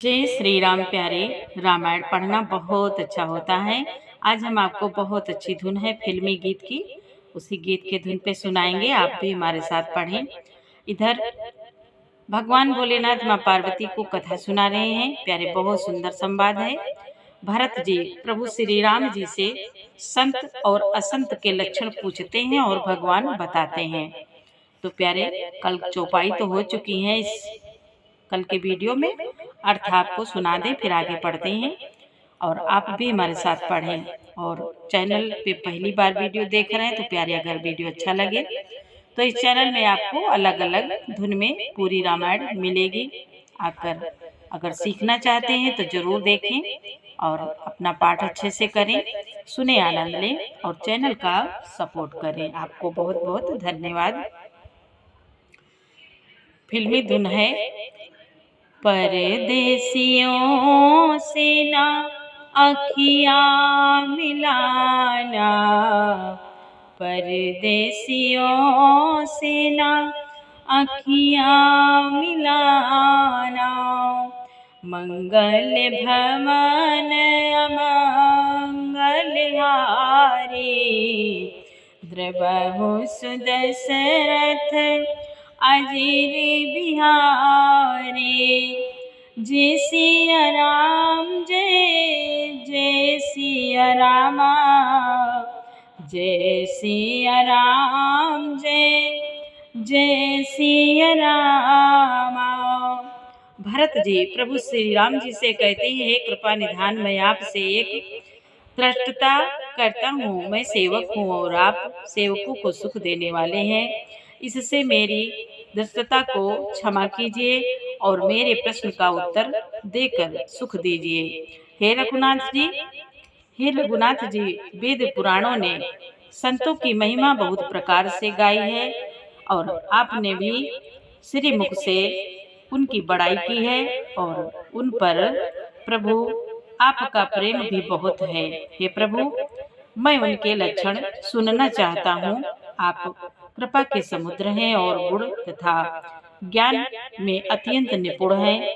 जय श्री राम प्यारे। रामायण पढ़ना बहुत अच्छा होता है। आज हम आपको बहुत अच्छी धुन है फिल्मी गीत की, उसी गीत के धुन पे सुनाएंगे। आप भी हमारे साथ पढ़ें। इधर भगवान भोलेनाथ माँ पार्वती को कथा सुना रहे हैं। प्यारे बहुत सुंदर संवाद है। भरत जी प्रभु श्री राम जी से संत और असंत के लक्षण पूछते हैं और भगवान बताते हैं। तो प्यारे, कल चौपाई तो हो चुकी है। इस कल के वीडियो में अर्थ आपको सुना दें, फिर आगे पढ़ते हैं और आप भी हमारे साथ पढ़ें। और चैनल पे पहली बार वीडियो देख रहे हैं तो प्यारे, अगर वीडियो अच्छा लगे तो इस चैनल में आपको अलग अलग धुन में पूरी रामायण मिलेगी। अगर सीखना चाहते हैं तो जरूर देखें और अपना पाठ अच्छे से करें, सुने, आनंद लें और चैनल का सपोर्ट करें। आपको बहुत बहुत धन्यवाद। फिल्मी धुन है। परदेसियों से ना अखियाँ मिलाना, परदेसियों से ना अखियाँ मिलाना, मंगल भवन अमंगल हारी, द्रवहु सुदशरथ अजीर बिहारी, जय सिया राम जय जय सिया रामा, जय सिया राम जय जय सिया रामा। भरत जी प्रभु श्री राम जी से कहते हैं, हे कृपा निधान, मैं आपसे एक धृष्टता करता हूँ। मैं सेवक हूँ और आप सेवकों को सुख देने वाले हैं। इससे मेरी धृष्टता को क्षमा कीजिए और मेरे प्रश्न का उत्तर देकर सुख दीजिए। हे रघुनाथ जी, वेद पुराणों ने संतों की महिमा बहुत प्रकार से गाई है और आपने भी श्रीमुख से उनकी बड़ाई की है और उन पर प्रभु आपका प्रेम भी बहुत है। हे प्रभु, मैं उनके लक्षण सुनना चाहता हूँ। आप कृपा के समुद्र हैं और गुण तथा ज्ञान में अत्यंत निपुण हैं।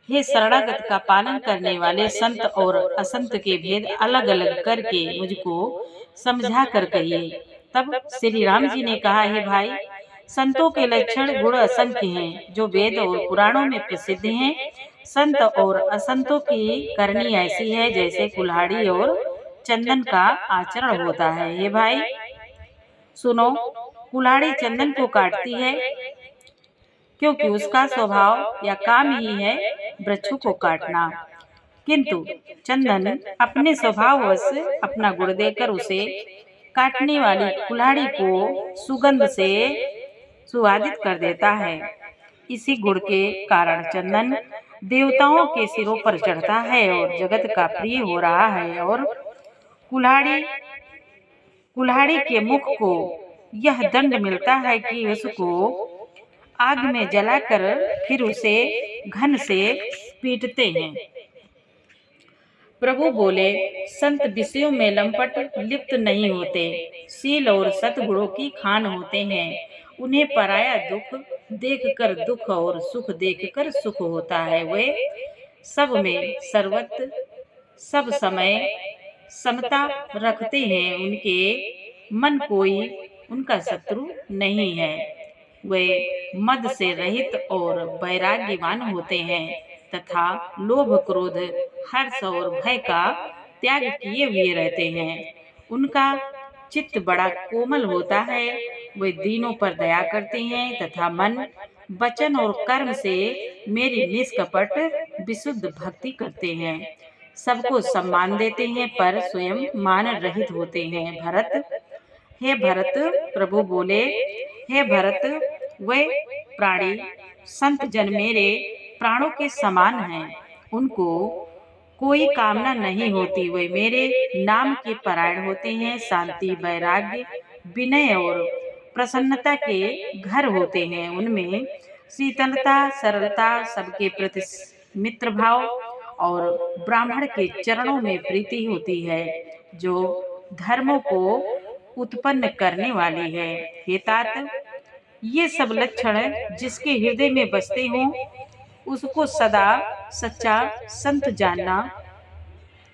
हे शरणागत का पालन करने वाले, संत और असंत के भेद अलग अलग करके मुझको समझा कर कहिए। तब श्री राम जी ने कहा, हे भाई, संतों के लक्षण गुण असंख्य हैं जो वेद और पुराणों में प्रसिद्ध हैं। संत और असंतों की करनी ऐसी है जैसे कुल्हाड़ी और चंदन का आचरण होता है। हे भाई सुनो, कुल्हाड़ी चंदन को काटती है क्योंकि उसका स्वभाव या काम ही है वृक्षों को काटना, किंतु चंदन अपने स्वभाववश अपना गुण देकर उसे काटने वाली कुल्हाड़ी को सुगंध से सुवादित कर देता है। इसी गुण के कारण चंदन देवताओं के सिरों पर चढ़ता है और जगत का प्रिय हो रहा है। और कुल्हाड़ी के मुख को यह दंड मिलता है कि उसको आग में जलाकर फिर उसे घन से पीटते हैं। प्रभु बोले, संत विषयों में लंपट लिप्त नहीं होते, शील और सद्गुणों की खान होते हैं। उन्हें पराया दुख देखकर दुख और सुख देखकर सुख होता है। वे सब में सर्वत्र सब समय समता रखते हैं। उनके मन कोई उनका शत्रु नहीं है। वे मद से रहित और वैराग्यवान होते हैं तथा लोभ क्रोध हर्ष और भय का त्याग किए हुए रहते हैं। उनका चित्त बड़ा कोमल होता है। वे दीनों पर दया करते हैं तथा मन वचन और कर्म से मेरी निष्कपट विशुद्ध भक्ति करते हैं। सबको सम्मान देते हैं पर स्वयं मान रहित होते हैं। हे भरत, प्रभु बोले, हे भरत, वे प्राणी संत जन मेरे प्राणों के समान हैं। उनको कोई कामना नहीं होती। वे मेरे नाम के परायण होते हैं। शांति, वैराग्य, विनय और प्रसन्नता के घर होते हैं। उनमें शीतलता, सरलता, सबके प्रति मित्र भाव और ब्राह्मण के चरणों में प्रीति होती है, जो धर्मों को उत्पन्न करने वाली है। हे तात, ये सब लक्षण जिसके हृदय में बसते हों उसको सदा सच्चा संत जानना।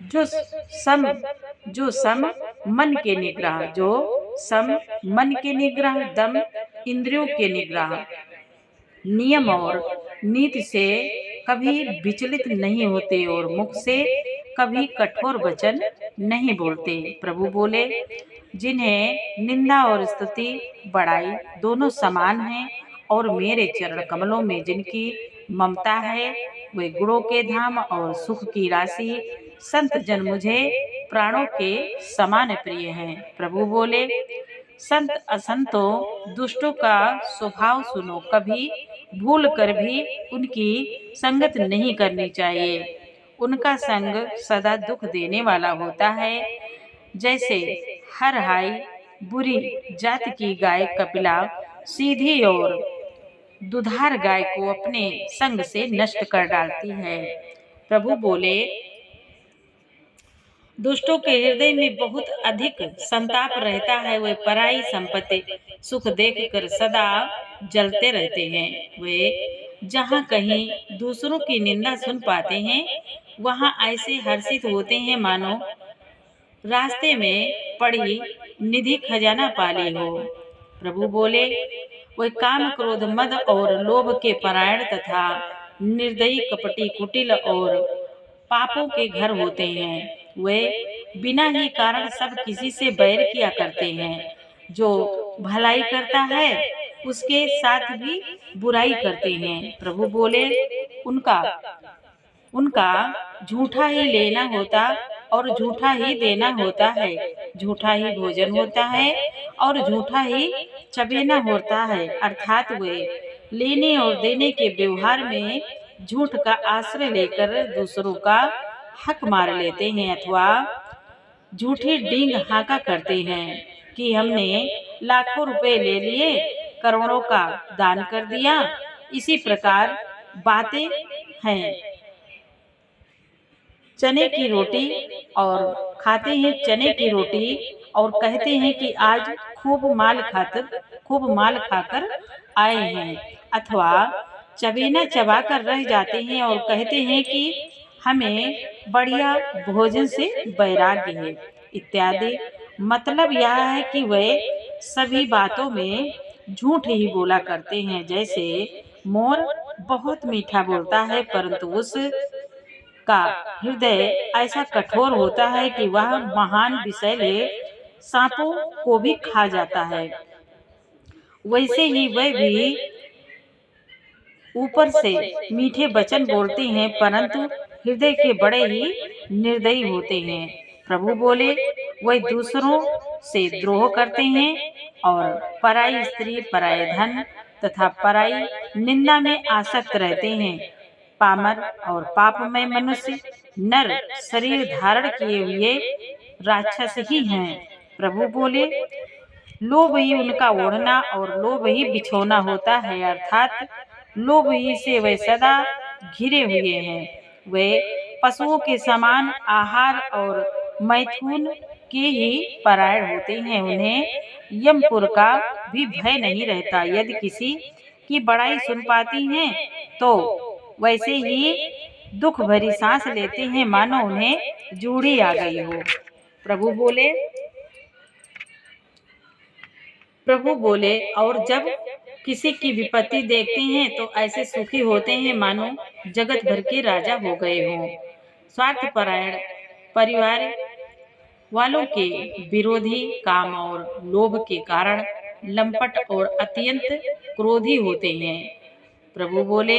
जो सम जो सम मन के निग्रह, जो सम मन के निग्रह, दम इंद्रियों के निग्रह, नियम और नीति से कभी विचलित नहीं होते और मुख से कभी कठोर वचन नहीं बोलते। प्रभु बोले, जिन्हें निंदा और स्तुति बड़ाई दोनों समान हैं और मेरे चरण कमलों में जिनकी ममता है, वे गुणों के धाम और सुख की राशि संत जन मुझे प्राणों के समान प्रिय हैं। प्रभु बोले, संत असंतों दुष्टों का स्वभाव सुनो, कभी भूल कर भी उनकी संगत नहीं करनी चाहिए। उनका संग सदा दुख देने वाला होता है। जैसे हर हाई बुरी जाति की गाय कपिला सीधी और दुधार गाय को अपने संग से नष्ट कर डालती है। प्रभु बोले, दुष्टों के हृदय में बहुत अधिक संताप रहता है। वे पराई संपत्ति सुख देखकर सदा जलते रहते हैं। वे जहाँ कहीं दूसरों की निंदा सुन पाते हैं, वहाँ ऐसे हर्षित होते हैं मानो रास्ते में पड़ी निधि खजाना पाली हो। प्रभु बोले, वे काम क्रोध मद और लोभ के परायण तथा निर्दयी कपटी कुटिल और पापों के घर होते हैं। वे बिना ही कारण सब किसी से बैर किया करते हैं। जो भलाई करता है उसके साथ भी बुराई करते हैं। प्रभु बोले, उनका उनका झूठा ही लेना होता और झूठा ही देना होता है, झूठा ही भोजन होता है और झूठा ही चबेना होता है। अर्थात वे लेने और देने के व्यवहार में झूठ का आश्रय लेकर दूसरों का हक मार लेते हैं अथवा झूठी डींग हाका करते हैं कि हमने लाखों रुपए ले लिए, करोड़ों का दान कर दिया। इसी प्रकार बातें हैं। चने की रोटी और खाते हैं चने की रोटी और कहते हैं कि आज खूब माल खाकर आए हैं, अथवा चबेना चबाकर रह जाते हैं और कहते हैं कि हमें बढ़िया भोजन से वैराग्य है इत्यादि। मतलब यह है कि वे सभी बातों में झूठ ही बोला करते हैं। जैसे मोर बहुत मीठा बोलता है, परंतु उस का हृदय ऐसा कठोर होता है कि वह महान विषैले सांपों को भी खा जाता है। वैसे ही वह भी ऊपर से मीठे वचन बोलते हैं, परंतु हृदय के बड़े ही निर्दयी होते हैं। प्रभु बोले, वह दूसरों से द्रोह करते हैं और पराई स्त्री, पराये धन तथा पराई निंदा में आसक्त रहते हैं। पामर और पापमय मनुष्य नर शरीर धारण किए हुए राक्षस ही हैं। प्रभु बोले, लोभ ही उनका ओढ़ना और लोभ ही बिछोना होता है, अर्थात लोभ ही से वे सदा घिरे हुए हैं। वे पशुओं के समान आहार और मैथुन के ही परायण होते हैं। उन्हें यमपुर का भी भय नहीं रहता। यदि किसी की बड़ाई सुन पाती हैं तो वैसे ही दुख भरी सांस लेते हैं मानो उन्हें जूड़ी आ गई हो। प्रभु बोले, और जब किसी की विपत्ति देखते हैं तो ऐसे सुखी होते हैं मानो जगत भर के राजा हो गए हों। स्वार्थपरायण परिवार वालों के विरोधी काम और लोभ के कारण लंपट और अत्यंत क्रोधी होते हैं। प्रभु बोले,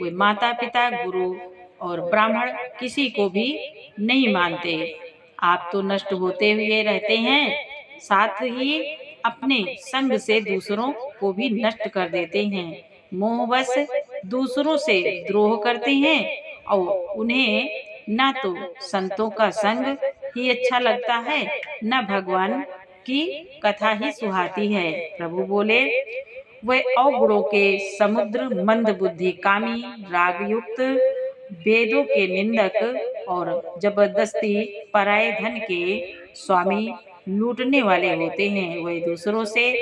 वे माता पिता, गुरु और ब्राह्मण किसी को भी नहीं मानते। आप तो नष्ट होते हुए रहते हैं, साथ ही अपने संग से दूसरों को भी नष्ट कर देते हैं। मोहवश दूसरों से द्रोह करते हैं और उन्हें न तो संतों का संग ही अच्छा लगता है, न भगवान की कथा ही सुहाती है। प्रभु बोले, वे अवगुणों के समुद्र, मंद बुद्धि, कामी, राग युक्त, वेदों के निंदक और जबरदस्ती पराये धन के स्वामी, लूटने वाले होते हैं। वे दूसरों से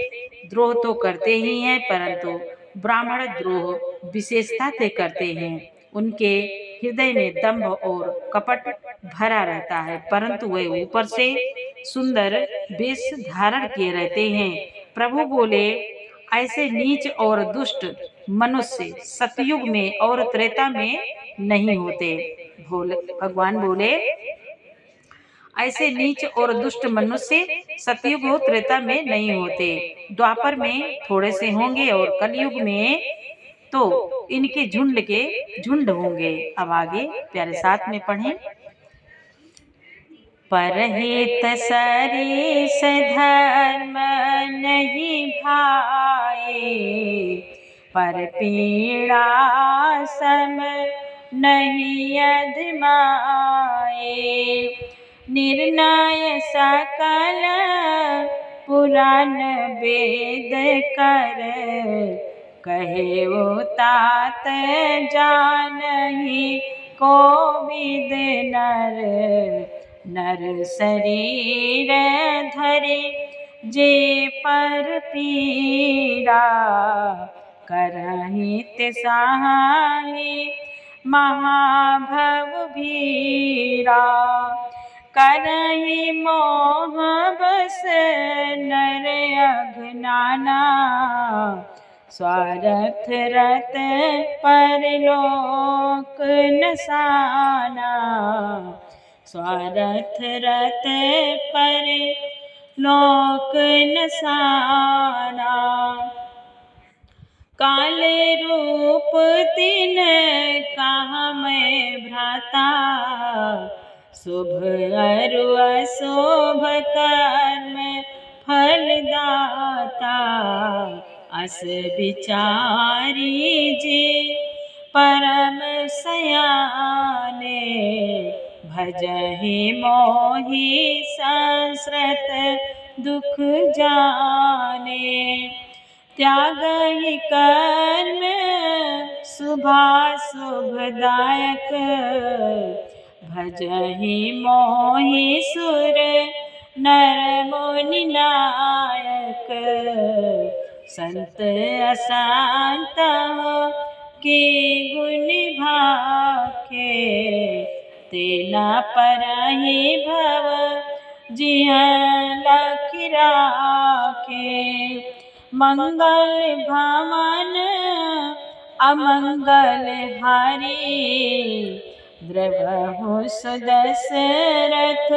द्रोह तो करते ही हैं, परंतु ब्राह्मण द्रोह विशेषता से करते हैं। उनके हृदय में दंभ और कपट भरा रहता है, परंतु वे ऊपर से सुंदर वेश धारण किए रहते हैं। प्रभु बोले, ऐसे नीच और दुष्ट मनुष्य सतयुग में और त्रेता में नहीं होते। भगवान बोले, ऐसे नीच और दुष्ट मनुष्य सतयुग और त्रेता में नहीं होते। द्वापर में थोड़े से होंगे और कलयुग में तो इनके झुंड के झुंड होंगे। अब आगे प्यारे साथ में पढ़ें। परहित सरिस धर्म नहीं भाए, पर पीड़ा सम नहीं अधमाए। निर्णय सकल पुराण वेद कर, कहे वो तात जानहि कोविद नर। नर शरीर धरे जे पर पीड़ा, करहित सहाय महाभव भीड़ा। करहि मोह बस नर अघनाना, स्वार्थ रत परलोक नसाना। स्वार्थ रत परलोक नसाना। काल रूप तिन कहा मैं भ्राता, शुभ अरु अशुभ कर्म फलदाता। अस विचारी जे परम सयाने, भजहि मोहि संसृत दुख जाने। त्यागहि कर्म शुभाशुभदायक, भजहि मोहि सुर नर मुनि नायक। संत असंत के गुण भाखे, तेना परहि भव जिह लख राखे। मंगल भवन अमंगल हारी, द्रवहु सुदशरथ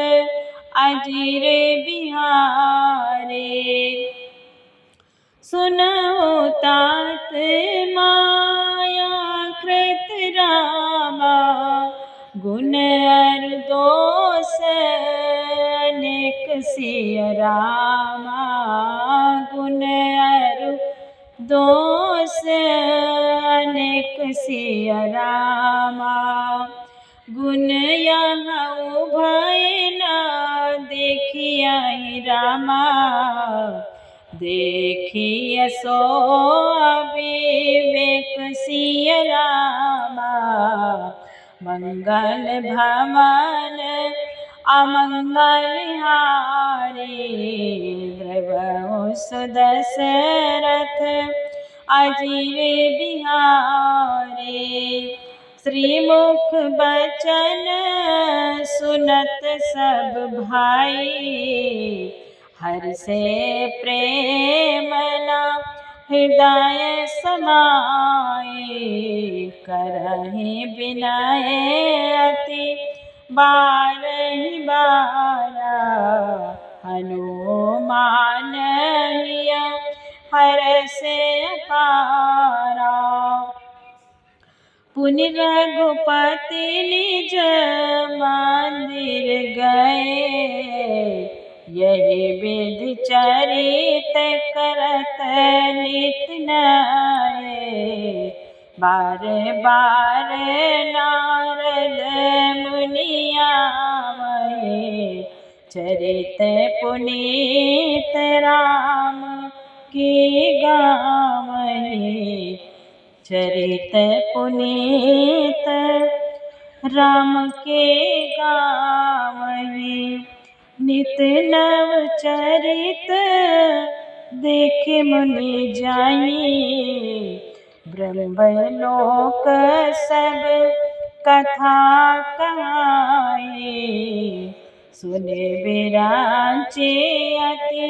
अजिर बिहारी। सुनौ तात माया कृत रामा, गुण अरु दोष अनेक सिय रामा। गुण अरु दोष अनेक सिय रामा। गुण यहाँ भय न देखिए रामा, देखिए सो अविवेक सिय रामा। मंगल भवन अमंगल हारी, द्रवहु सुदशरथ अजिर बिहारी। श्रीमुख बचन सुनत सब भाई, हर्षे प्रेम न हृदय समाए। करहि विनय अति बारहि बारा, हनुमान हिय हर्षे अपारा। पुनि रघुपति निज मंदिर गए, यही विधि चरित करत नित नये। बार बार नारद मुनि आवै, चरित पुनीत राम की गावै। चरित पुनीत राम के गावै। नित नव चरित देखे मुनि जाई ब्रह्मलोक सब कथा कहाई। सुने विरांचे अति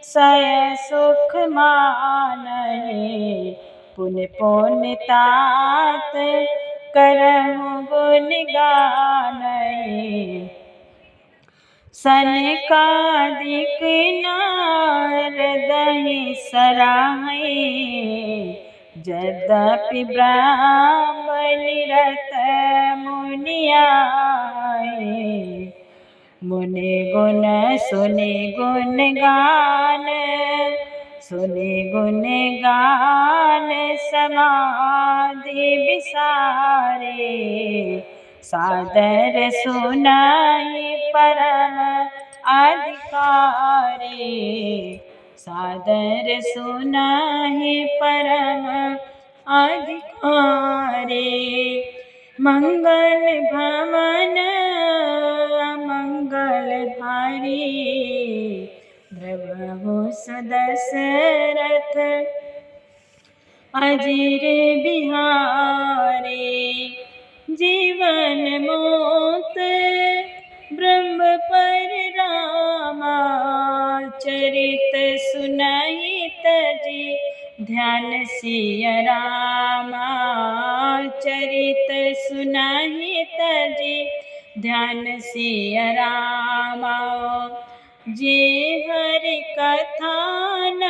सय सुख मानहि। पुण्य पुण्य तात करहु गुण गानहि। सनकादिक नारदहि सराहे। यद्यपि ब्राह्मण रत मुनि आए। मुनि गुण सुनि गुण गान सुनि गुण गान समाधि विसारे। सादर सुनाई परम अधिकारी। सादर सुनाई परम अधिकारी। मंगल भवन मंगल धारी। द्रवहु सुदशरथ अजीर बिहारी। जीवन मोत ब्रह्म पर रामा। चरित सुनाई तजी ध्यान सिय रामा। चरित सुनाई तजी ध्यान सिय रामा। जे हरि कथा न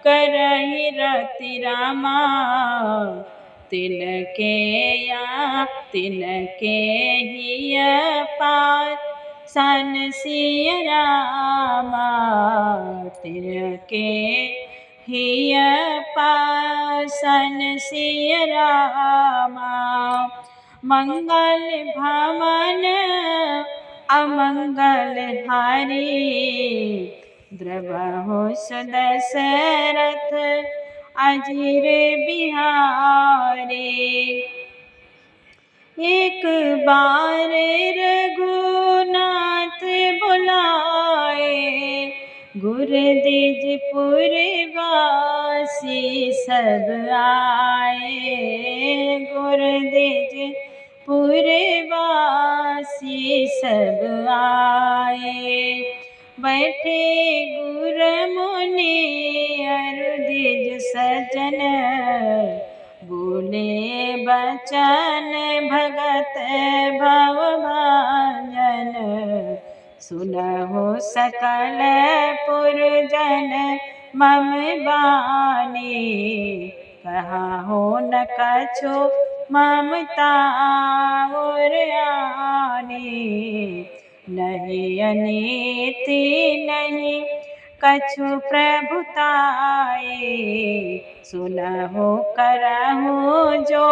करहि रति रामा। तिनके हिय पासन सिय रामा। तिनके हिय पासन सिय रामा। मंगल भवन अमंगल हारी। द्रवहु सुदशरथ अजीर बिहारी। एक बार रघुनाथ बुलाए। गुरदिजपुर वासी सब आए। गुरदिजपुर वासी सब आए। बैठे गुर मुनि अरु द्विज सज्जन। बोले बचन भगत भव भंजन। सुनहु सकल पुरजन मम बानी। कहाहु न कछु ममता और आनी। नहीं अनीति नहीं कछु प्रभुताई। सुनहु करहु जो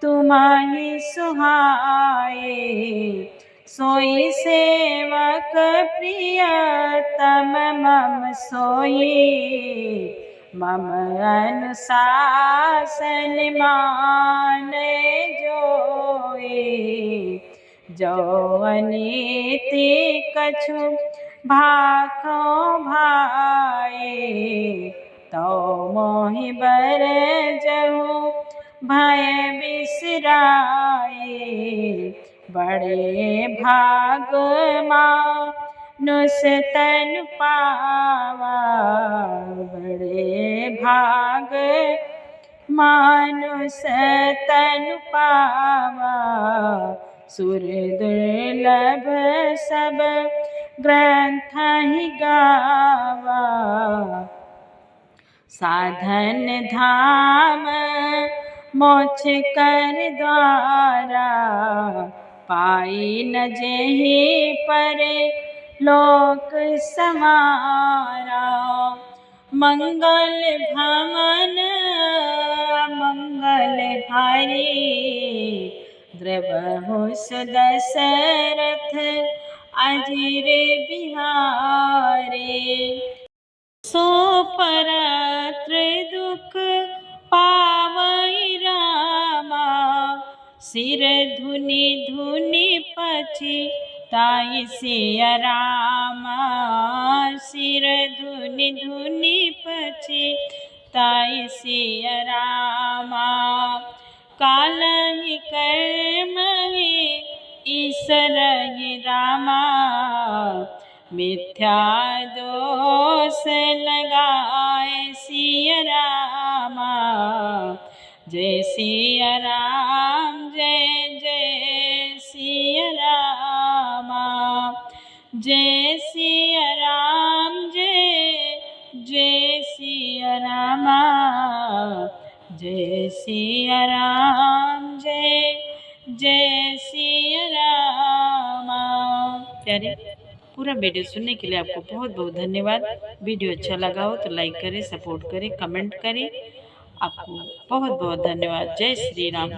तुम्हारी सुहाए। सोई सेवक प्रियतम मम सोई। मम अनुशासन मान जोई। जो अनीति कछु भाखो भाई। तो मोहि बर जहु भय बिसराए। बड़े भाग मानुष तन पावा। बड़े भाग मानुष तन पावा। सुर दुर्लभ सब ग्रंथ ही गावा। साधन धाम मोक्ष कर द्वारा। पाई न जेहि परे लोक समारा। मंगल भवन मंगल हारी। द्रवहु सुदशरथ अजीर बिहारी। सो परत्र दुख पावई रामा। सिर धुनि धुनि पछिताई ताई सिया रामा सिर धुनि धुनि पछी ताई सिया रामा काल ही कर्म ही ईश्वर ही रामा मिथ्या दोष लगाए सिया रामा जय सिया राम जय जय सिया रामा जय सिया राम जय जय सिया रामा जय सिया राम जय जय सिया रामा। प्यारे पूरा वीडियो सुनने के लिए आपको बहुत बहुत धन्यवाद। वीडियो अच्छा लगा हो तो लाइक करें, सपोर्ट करें, कमेंट करें। आपको बहुत बहुत धन्यवाद। जय श्री राम।